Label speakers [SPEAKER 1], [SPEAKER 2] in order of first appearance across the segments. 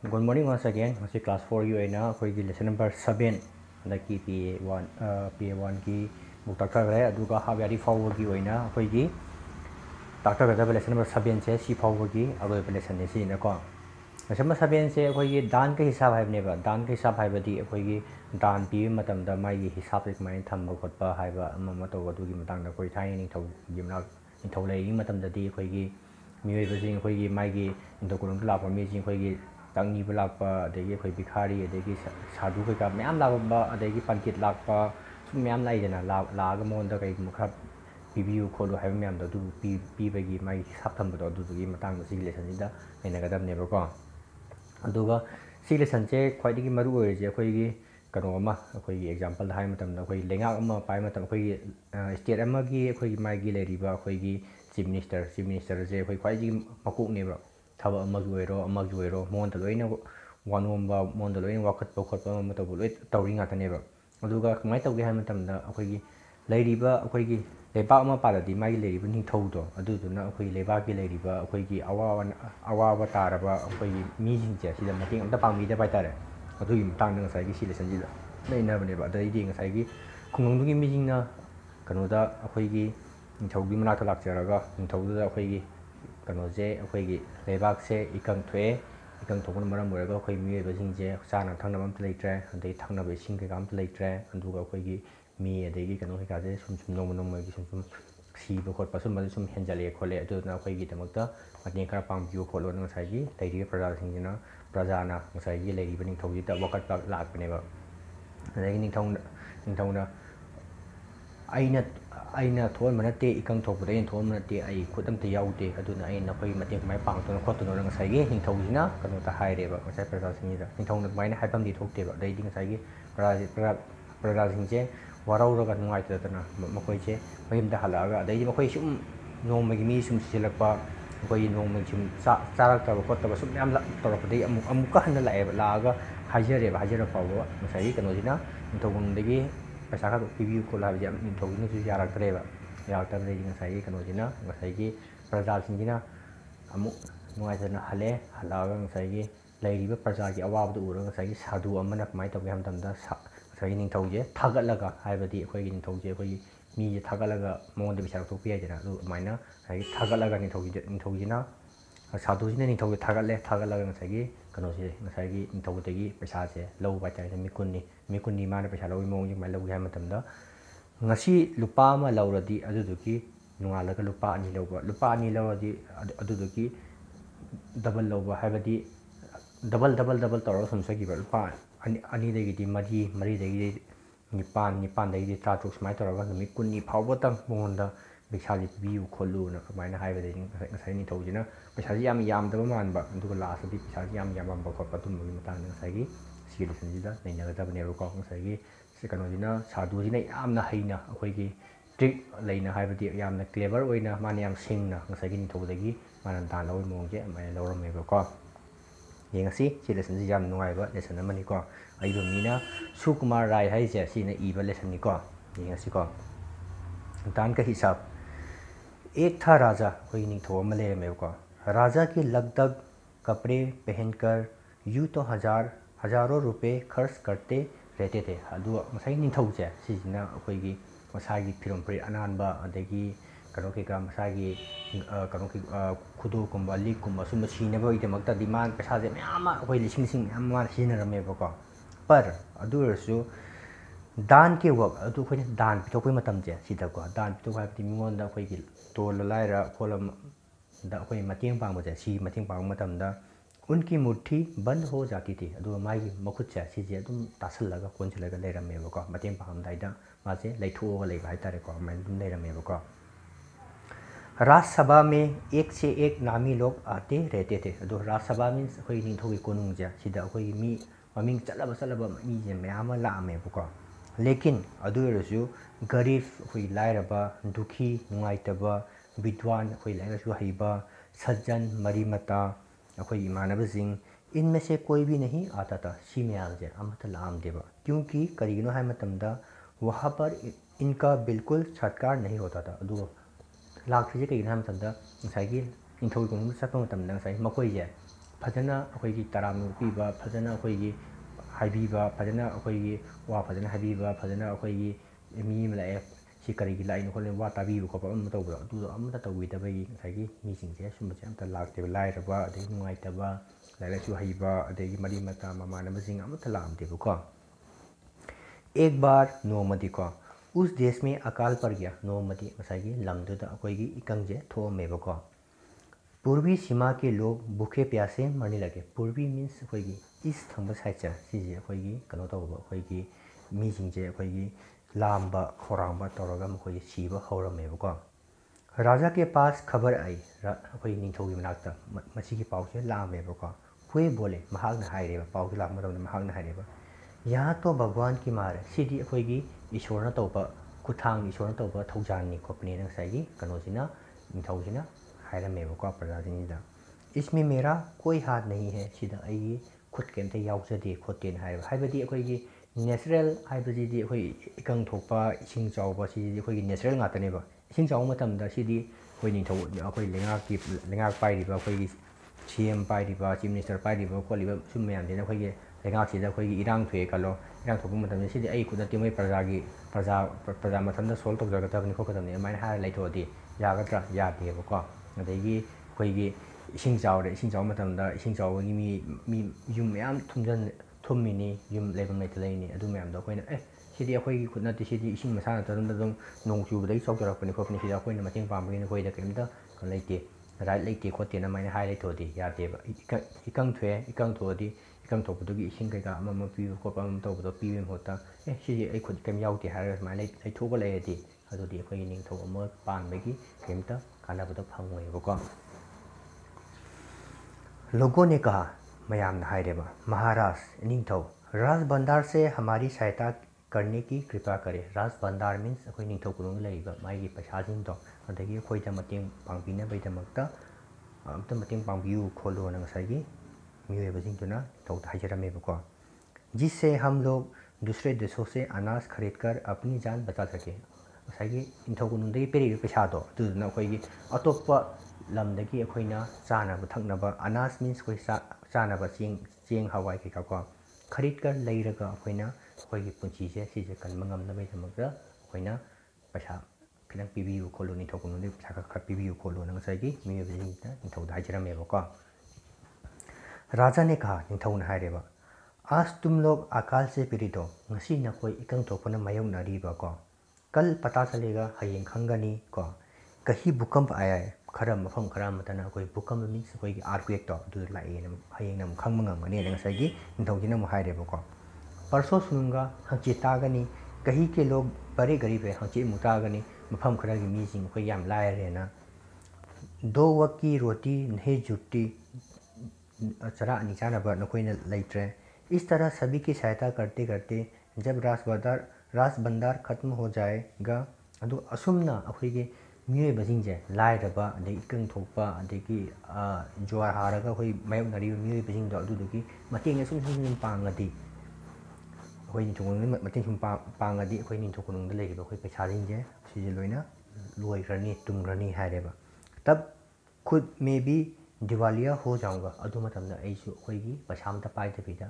[SPEAKER 1] Good morning once again. Ngasi class 4 gi oina akhoi lesson number 7 handaki PA1 ki book takra gare aduga habyari forward gi oina akhoi gi takra gada lesson number 7 se si forward gi agoi lesson ne si na ko lesson number 7 se akhoi gi dan ka hisab haibne ba dan ka hisab haibadi akhoi gi dan pi matam da mai gi hisab ek mai thamba khotpa haiba amma to adu gi matang da koi thai ni thau gi mna ni thau lai matam da di akhoi gi mioi ba jing akhoi gi mai gi indokulung la pa mi jing akhoi gi तंगी लापा अखोई भिखारी साधु कई ma'am लाबा पंडित लापा सूम ma'am लाइजना लाग मोद कई खर पीबू खोलो है मैम पीबी माई हिसाब थम्बदी लेसन लेनेगदनेबको लेसन से खाई मरुसे अखोई कौन अखोई एग्जाम्पल है अखोई लेगा पाई अखोई स्टेट अखोई माई अखोई चीफ मिनिस्टर से अखोई खाई मकोनेब थब अमरो मोद लोन वानोब मोद लोन वाखत्प खोप तब लोई तौरी nganeब कमाय तौगे है अखोई अखोई लेबाक पादी माई निथौदो अखोई लेबाक अखोई अवाब तारब अखोई मीसे मतें पामीदब हाइतारे सी लेसन लेनबनेब अदी खुंगदी मीना कौद अखोई निथौगी मनाक लाचरग निथौद अखोई कौनोसे अखोई लेबाक से इकंग थोए इकंग थोपन मरम ओरगा अखोई मियोइबसिंगसे चाना थंगनब अमत लेट्रे अदई थंगनब इसिंग कई अमत लेट्रे अदुगा अखोई मी अदगी कौनो कई सुम नोम नोमगी सुम सीब खोप सुम हेंजले खोले अदुना अखोई दमकता मतें खरा पांबियो खोलो नसाई लेरिबा प्रजासिंगना प्रजाना नसाई लेरिबा निथौजिदा वकटपा लाकनेब अदगी निथौना अना थोन नते इकंग थोपद थोन नते खुद यादे नई मतें कमाय पांगतनो खोटनो निथौना कौन हाइरेब प्रजासिंग निथौना कमाय हाइफमदी थोक्तेब अदगी प्रजासिंगसे वारौरग नुंगाइतना मखोइसे मयुमद हलगा अदगी मखोइ सुम नोमगी मी सुम सिलप अखोई नोमगी सुम चारक्तब खोटब सुम मैम तौरपदई अमुक हन लाग हाइजरेब हाइजर फाव नसाई कौनोना निथौगंदगी पैसा खा पीबू खोल है निथौगी यारक्तरेब यारक्तबदी कौनोना प्रजासिंगना नुंगाइतना हले हलगा प्रजा की अवाबद उरग साधु कमाय तौगे है निथौजे थागलगा है निथौजे अखोई मीजे थागलगा मौन पैसा लौटोपीना थागलगा निथौजीना साधुना निथौजे थागले थागलगा कौनोसे निथौदगी पैसा से लौब है मिकुन्नी माने पैसा लौई मौज कमाय लौगे है लुपा लौरदी नुंगालगा लुपा अनी लौरदी डबल लौब है डबल डबल डबल तौर सुमसगी लुपा अनी मरी मरी निपान तरातरुक सूमाय तौर नुमित कुन्नी फावतंग मौद भिक्षा पीबू खोलू कमाय निथौजना पैसा यामदब मानब लास्ट पैसा यामब खोप लेसन लेनगदबनेबको कौनोना साधुना हैना अखोई ट्रिक लेना है क्लेवर होना माने सिंगना निथौदगी माना दान लौई मौजे लौरमेबको येंगसी लेसन से नुंगाइब लेसन अमनिको अइबो मीना सुकुमार राय हाइसे सिना इबा लेसन निको येंगसीको दान का हिसाब एक था राजा कोई निथौ अमा लेरमेबको राजा के लगदग कपड़े पहनकर यूँ तो हजारों रुपए खर्च करते रहते थे निथौसे सिजना अखोई मसागी फिरम फुरी अनानबा अदगी कौनो कई मसागी कौनो खुदोकुम लिकुम सूम सीनबदी मान पैसा मैम अखोई लिसिंग मैम मान सिजनरमेबको पर अदुरसु दान के वर्क अखोई दान पीथोपे सिदको दान पीथोप है मिगोंद अखोई तोल लाइरा खोलम अखोई मतें पांगबसे सी मतें पांग उनकी मुट्ठी बंद हो जाती थी मागी मखुदसे सिजे तासलगा कोनसलगा लेरमेबको मतें पांगमदाइदा मासे लेथोगा लेबा हाइतारेको लेरमेबको राज्यसभा में एक से एक नामी लोग आते रहते थे राज्यसभा में अखोई निथौगी कोनुंगजे सिदा अखोई मी ममिंग चलब मीजे मैम लामेबको लेकिन अदुरसु गरीब अखोई लाइरबा दुखी नुंगाइतब विद्वान अखोई लाइरसु हईबा सज्जन मरीमता अखोई इमानबसिंग इनमें से कोई भी नहीं आता था सी मैमजे अमत लामदेब क्योंकि करीनो है वहाँ पर इनका बिल्कुल सत्कार नहीं होता था लाक्से कई निथौगी कोनुंग चटप मखोइजे फजना अखोई तराम पीबा फजना अखोई हाइबीबा फजना अखोई वा फजना हाइबीबा फजना अखोई मी लाए सी करी लाइन खोले वा ताबीब खोप अम तौबा अदु अमता तौबीदबगी साइगी मीसिंगसे सुमसे अमता लाक्तेबा लाइरबा अदगी नुंगाइतबा लाइलासु हईबा अदगी मरी मता ममानबसिंग अमता लामदेबको एक बार नोमदी को उस देश में अकाल पड़ गया नोमदी मसाइगी लमदुदा अखोइगी इकंगजे थोमेबको पूर्वी सीमा के लोग भूखे प्यासे मरने लगे पूर्वी मीन्स अखोइगी ईस्ट थंब साइड से सिजे अखोइगी कनो तौबा अखोइगी मीसिंगजे अखोइगी लांबा खोरांबा तौरगा मखोइगी सीबा हौरमेबको राजा के पास खबर आई अखोइगी निंथौगी मनाक्ता मसीगी पाउसे लामेबको हुए बोले महागना हाइरेबा पाउसे लाम मतमदा महागना हाइरेबा यहाँ तो भगवान की मार सीधी अखोइगी ईश्वरना तौबा खुथांग ईश्वरना तौबा थौजानी खोपने नंसाइगी कनोसिना निंथौसिना हाइरमेबको प्रजासिंगदा इसमें मेरा कोई हाथ नहीं है सीधा अई खुद केमते याउजदे खोतेन हाइबदी अखोइगी नेचुरल हाइबदी अखोइ इकंग थोपा इसिंग चाउबा सीधी अखोइगी नेचुरल ngaतनेबा इसिंग चाउ मतमदा सीधी अखोइ निंथौ अखोइ लेंगाक पाइरिबा अखोइगी सीएम पाइरिबा चीफ मिनिस्टर पाइरिबा खोलिबा सुम मयामदेना अखोइगी लेंगासीदा अखोइगी इरांग थोए कलो इरांग थोपा मतमदा सीधी अई खुदते मै प्रजा मथंदा सोल्व तौजगदबनि खोकदबनि माइन हार लैथोदी यागद्रा यादेबको अदगी अखोइगी इसिंग चाउ मतमदा इसिंग चाउगी मी युम मयाम थुमिनी युम लेबम लेथ लेनी अदु मयामदा अखोइना सीधी अखोइगी खुद नते सीधी इसिंग मसाना तदम दम नोंग चुबदगी चौजरकपनि खोपनि सीधी अखोइना मतेंग पामबगिन अखोइदा केमदा लेते राइट लेते खोतेना माइन हार लैथोदी यादेबा इकंग थोदी इकंग थोपदुगी इसिंग कैका अमम पीबा खोपा अमम तौबदो पीबे होता सीधी अई खुद केम याउते हार माइन लैथोगा लेयदी अदुदी अखोइगी निंथौ अम पानबगी केमता कानाबदो फंगोयबको लोगों ने कहा मयाम हाइरेबा महाराज निंथौ राज भंडार से हमारी सहायता करने की कृपा करे राज भंडार मीन्स अखोइ निंथौ कुनुंग लेइबा माइगी पैसाजिंदो अदगी अखोइदा मतेंग पांगबिनबैदमक्ता अमता मतेंग पांगबियु खोलो नंगसाइगी मियोबजिंगदुना निंथौदा हाइजरमेबको जिससे हम लोग दूसरे देशों से अनाज खरीदकर अपनी जान बचा सके साइगी निंथौ कुनुंगदगी पेरिबा पैसादो दुदुना अखोइगी अतोप्पा लमदगी अखोइना चानब थक्नबा अनाज मीन्स कोई चानब चेंग हवाई कैका खरीद कर लैरगा अखोइना अखोइगी पुंसीसे सिजे कनमंगमनबैदमक्ता अखोइना पैसा खितंग पीबियु खोलो निंथौ कुनुंगदगी पैसा खर पीबियु खोलो नंगसाइगी मियोबजिंगदा निंथौदा हाइजरमेबको राजा ने कहा निंथौना हाइरेबा आज तुम लोग अकाल से पीड़ित हो ngasi नखोइ इकंग थोपना मायोंगनारीबको कल पता चलेगा हयेंग खंगनी को कहीं भूकंप आया है खरा मफम खरा मतना कोई भूकंप मीन्स कोई आर्थक्वेक तो अदु लाइए हयेंग नम खंगमंगमने नंगसाइगी निंथौजिना मु हाइरेबको परसों सुनूंगा हंची तागनी कहीं के लोग बड़े गरीब है हंची मुतागनी मफम खरा की मीजिंग कोई याम लायरेना 2 वक्त की रोटी नहीं जुटती चरा निचानबा नकोइना लेट्रे इस तरह सभी की सहायता करते करते जब रास भंडार खत्म हो जाएगा अदु असुमना अखोइगे मियोबजिंगजे लाइरबा अदे इकंग थोपा अदेगी जोर हारगा अखोइ मायोंगनारी मियोबजिंगदो अदुदुगी मतेंग सुम पांगदी अखोइ निंथौकुनुंग मतेंग सुम पांगदी अखोइ निंथौकुनुंगदा लेरिबा अखोइ पैसाजिंगजे सिजे लोइना लोइग्रनी तुमग्रनी हाइरेबा तब खुद में भी दिवालिया हो जाऊंगा अदु मतमदा अइसु अखोइगी पैसामता पाइदबिदा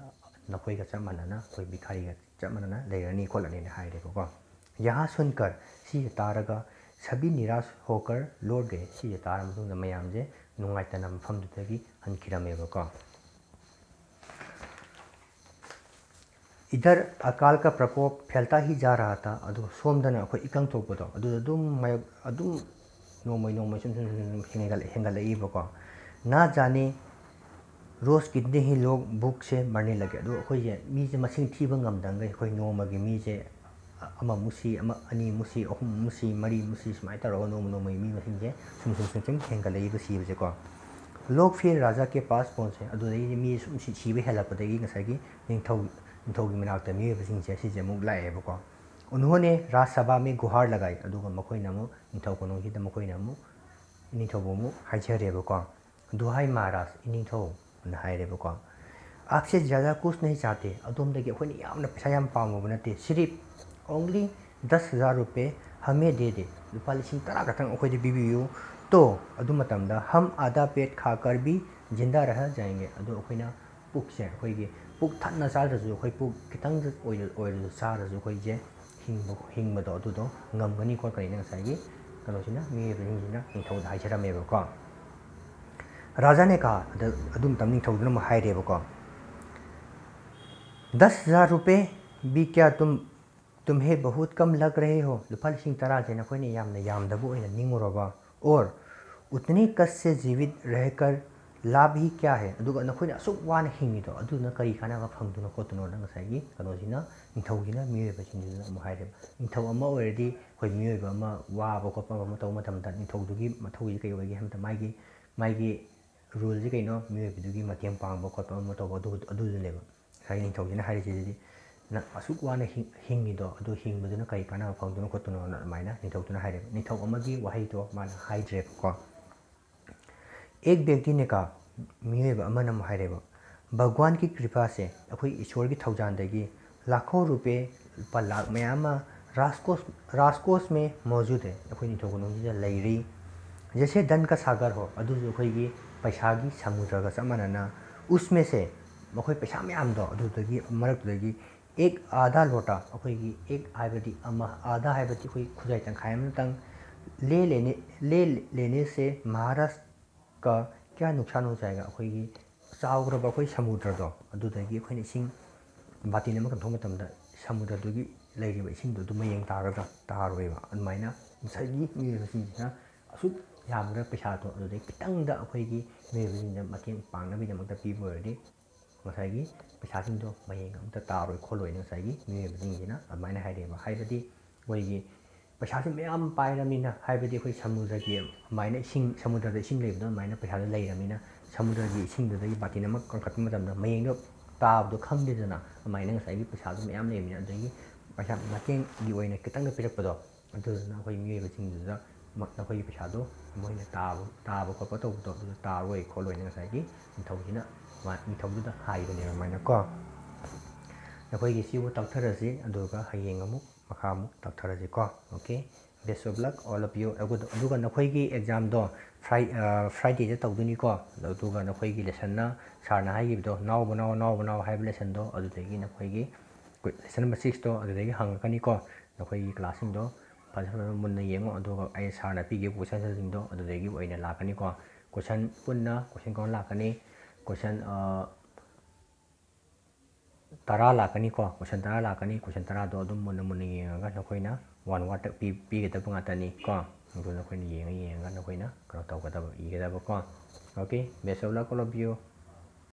[SPEAKER 1] नखोइगा चमनना अखोइ भिखारीगा चमनना लेरनी खोलनी हाइरेबको यहाँ सुनकर सी तारगा सभी निराश होकर लौट गए सी तार मतुंगदा मयामजे नुंगाइतना मफमदुदगी हनखिरमेबको इधर अकाल का प्रकोप फैलता ही जा रहा था अदु सोमदना अखोइ इकंग थोपदो अदुम नोमय सुम हेंगलईबको ना जाने रोज कितने ही लोग भूख से मरने लगे अदु अखोइजे मीजे मसिंग थीबा ngamdanggai अखोइ नोमगी मीजे अमा मुसी अमा अनि मुसी अहुम मुसी मरी मुसी सुमाइ तौरगा नोमय मी मसिंगजे सुम हेंगलईबा सीबजेको लोग फिर राजा के पास पहुंचे अदुदगी मी सुम सीबे हेलपदगी ngsaigi निंथौगी मनाक्ता मियोबजिंगजे सिजे मुक लाएबको उन्होंने राज्यसभा में गुहार लगाई अदुगा मखोइना मु निंथौकुनुंगीदा मखोइना मु निंथौबो मु हाइजरेबको दुहाई महाराज निंथौ न हाइरेबको आपसे ज़्यादा कुछ नहीं चाहते अदोमदगी अखोइना यामना पैसा याम पामुबा नते सिर्फ ओनली 10,000 रुपये हमें दे दे लुपा 10,000 खतंग अखोइदे बिबियु तो अदु मतमदा हम आधा पेट खाकर भी जिंदा रह जाएंगे अदो अखोइना पुक से अखोइगी पुक थन्ना चाद्रसु अखोइ पुक खितंग ओइरसु चाद्रसु अखोइजे हिंबदो अदुदो ngамगनी खोटकनी ngसाइगी कनोसिना मियबनिसिना निथौदा हाइजरमेबको राजा ने कहा अदुम तम निथौदुना म हाइरेबको 10,000 रुपए भी क्या तुम्हें बहुत कम लग रहे हो लुपा लिसिंग तरा से नखोइने यामना यामदबो ओइना निंगुरबा और उतने कष्ट से जीवित रहकर लाभ ही क्या है अदुगा नखोइने असुक वाना हिंगिदो अदुना करी कानाबा फंगदुनो खोतुनो नंगसाइगी कनोसिना निथौगिना मियबसिंगना म हाइरेब निथौ अमा ओइरदि खोइ मियबा अमा वाबा खोपा अमा तौ मतमदा निथौदुगी मथौगी कई ओइगे हमता माइगी रूल जी कइनो मियबदुगी मतेंग पांगबा खोपा अमा तौ अदुनेबा साइ निथौगिना हाइरिसिदि ना असुक वाना हिंगिदो अदु हिंगबदुना कई कानाबा फंगदुनो खोतुनो माइना निथौदुना हाइरेब निथौ अमागी वहाइदो माना हाइद्रेबको एक व्यक्ति ने कहा मियब अमनम हाइरेब भगवान की कृपा से अखोई ईश्वर की थौजानदगी लाखों रुपए पर लाख मयाम राजकोष में मौजूद है अखोई निथौगुनोंजिदा लैरी जैसे धन का सागर हो अदुजु अखोइगी पैसागी समुद्र का समनना उसमें से अखोई पैसा मयामदो अदुदगी मरकदगी एक आधा लोटा अखोइगी एक हाइबदी अमा आधा हाइबदी अखोई खुजाई तंखाय अमतंग ले लेने से महाराष्ट्र का क्या नुकसान हो जाएगा अखोइगी चाउग्रबा अखोई समुद्रदो अदुदगी अखोइने इसिंग बातिन अमा कंथों मतमदा समुद्रदुगी लैरिबा इसिंदो दु मयेंग तारगा तारोइबा अदुमाइना सगी मियबसिंगना असुक यामग्रा पैसादो अदुदगी खितंगदा अखोइगी मियबसिंगना मतेंग पांगनाबिदमक्ता पीबो ओइरदि ngसाइगी पैसासिंगदो मयेंग अमता तारोइ खोलोइना ngसाइगी मियबसिंगना अदुमाइना हाइरेबा हाइबदी ओइगी पैसासे मैम पाइरमीना हाइबदी अखोइ समुद्रगी माइना इसिंग समुद्रदा इसिंग लेबदो माइना पैसादो लैरमीना समुद्रगी इसिंगदगी बातिन अमा कंखत मतमदा मयेंगदो ताबदो खंगदेदना माइना ngसाइगी पैसादो मैम लेमीना अदगी पैसा मतेंगी ओइना खितंग पिरकपदो अदुना अखोइ मियबसिंगदा नखोइगी पैसादो मोइना ताबो खोपा तौबदो अदु तारोइ खोलोइना ngसाइगी निथौगिना निथौदुदा हाइबनेबा माइना को नखोइगी सिबो तक्थरसि अदुगा हयेंग अमुक मखा अमुक तक्थरसि को okay best of luck all of you अदुगा नखोइगी एग्जाम दो फ्राइडे तौदुनी को अदुगा नखोइगी लेसन सारना हाइगिबदो नाव हाइब लेसन दो अदुदगी नखोइगी लेसन नंबर 6 दो अदुदगी हंगकनी को नखोइगी क्लासिंग दो फजफज मुन्ना येंगो अदुगा आई सारना पीगे क्वेश्चन सिंग दो अदुदगी ओइना लाकनी को क्वेश्चन पुन्ना क्वेश्चन कौन लाकनी क्वेश्चन 10 लाकनी को क्वेश्चन 10 लाकनी क्वेश्चन 10 दो अदुम मुन्ना येंगा नखोइना वन वाट पीगदब ngатani को अदु नखोइना येंगा नखोइना कनो तौगदब इगदब को okay best of luck all of you